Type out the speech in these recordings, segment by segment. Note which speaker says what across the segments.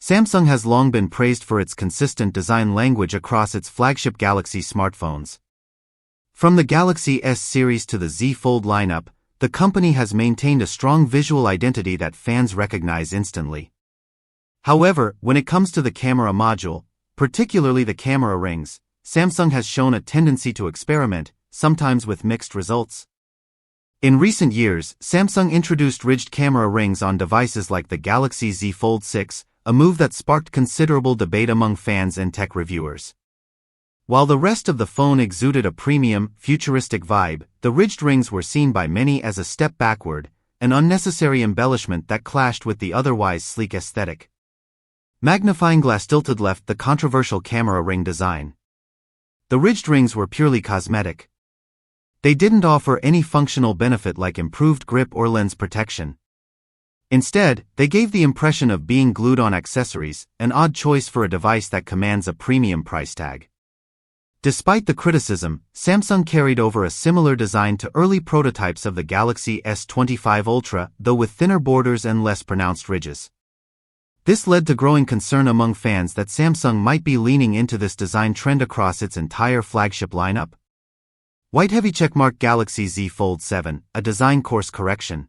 Speaker 1: Samsung has long been praised for its consistent design language across its flagship Galaxy smartphones. From the Galaxy S series to the Z Fold lineup, the company has maintained a strong visual identity that fans recognize instantly. However, when it comes to the camera module, particularly the camera rings, Samsung has shown a tendency to experiment, sometimes with mixed results. In recent years, Samsung introduced ridged camera rings on devices like the Galaxy Z Fold 6, a move that sparked considerable debate among fans and tech reviewers. While the rest of the phone exuded a premium, futuristic vibe, the ridged rings were seen by many as a step backward, an unnecessary embellishment that clashed with the otherwise sleek aesthetic. Magnifying glass tilted left the controversial camera ring design. The ridged rings were purely cosmetic. They didn't offer any functional benefit like improved grip or lens protection. Instead, they gave the impression of being glued on accessories, an odd choice for a device that commands a premium price tag. Despite the criticism, Samsung carried over a similar design to early prototypes of the Galaxy S25 Ultra, though with thinner borders and less pronounced ridges. This led to growing concern among fans that Samsung might be leaning into this design trend across its entire flagship lineup. White heavy checkmark Galaxy Z Fold 7, a design course correction.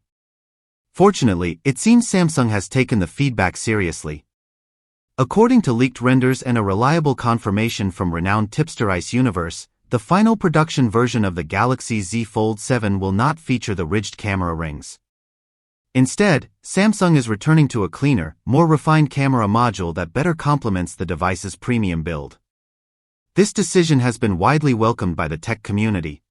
Speaker 1: Fortunately, it seems Samsung has taken the feedback seriously. According to leaked renders and a reliable confirmation from renowned tipster Ice Universe, the final production version of the Galaxy Z Fold 7 will not feature the ridged camera rings. Instead, Samsung is returning to a cleaner, more refined camera module that better complements the device's premium build. This decision has been widely welcomed by the tech community.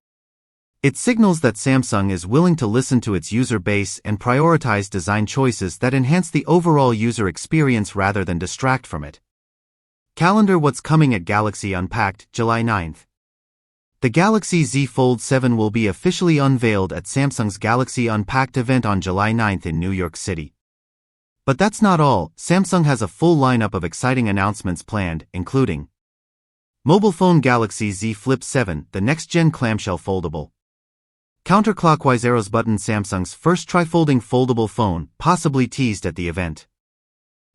Speaker 1: It signals that Samsung is willing to listen to its user base and prioritize design choices that enhance the overall user experience rather than distract from it. Calendar: what's coming at Galaxy Unpacked, July 9th. The Galaxy Z Fold 7 will be officially unveiled at Samsung's Galaxy Unpacked event on July 9th in New York City. But that's not all. Samsung has a full lineup of exciting announcements planned, including mobile phone Galaxy Z Flip 7, the next-gen clamshell foldable. Counterclockwise arrows button, Samsung's first tri-folding foldable phone, possibly teased at the event.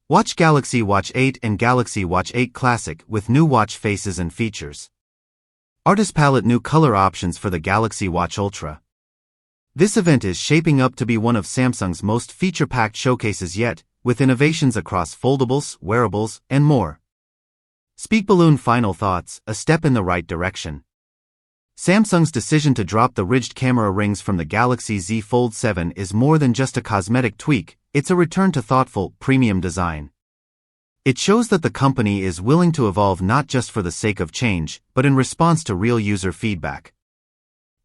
Speaker 1: Watch Galaxy Watch 8 and Galaxy Watch 8 Classic with new watch faces and features. Artist palette: new color options for the Galaxy Watch Ultra. This event is shaping up to be one of Samsung's most feature-packed showcases yet, with innovations across foldables, wearables, and more. Speak Balloon: final thoughts, a step in the right direction. Samsung's decision to drop the ridged camera rings from the Galaxy Z Fold 7 is more than just a cosmetic tweak, it's a return to thoughtful, premium design. It shows that the company is willing to evolve not just for the sake of change, but in response to real user feedback.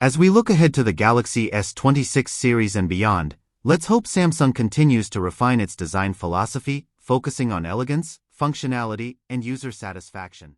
Speaker 1: As we look ahead to the Galaxy S26 series and beyond, let's hope Samsung continues to refine its design philosophy, focusing on elegance, functionality, and user satisfaction.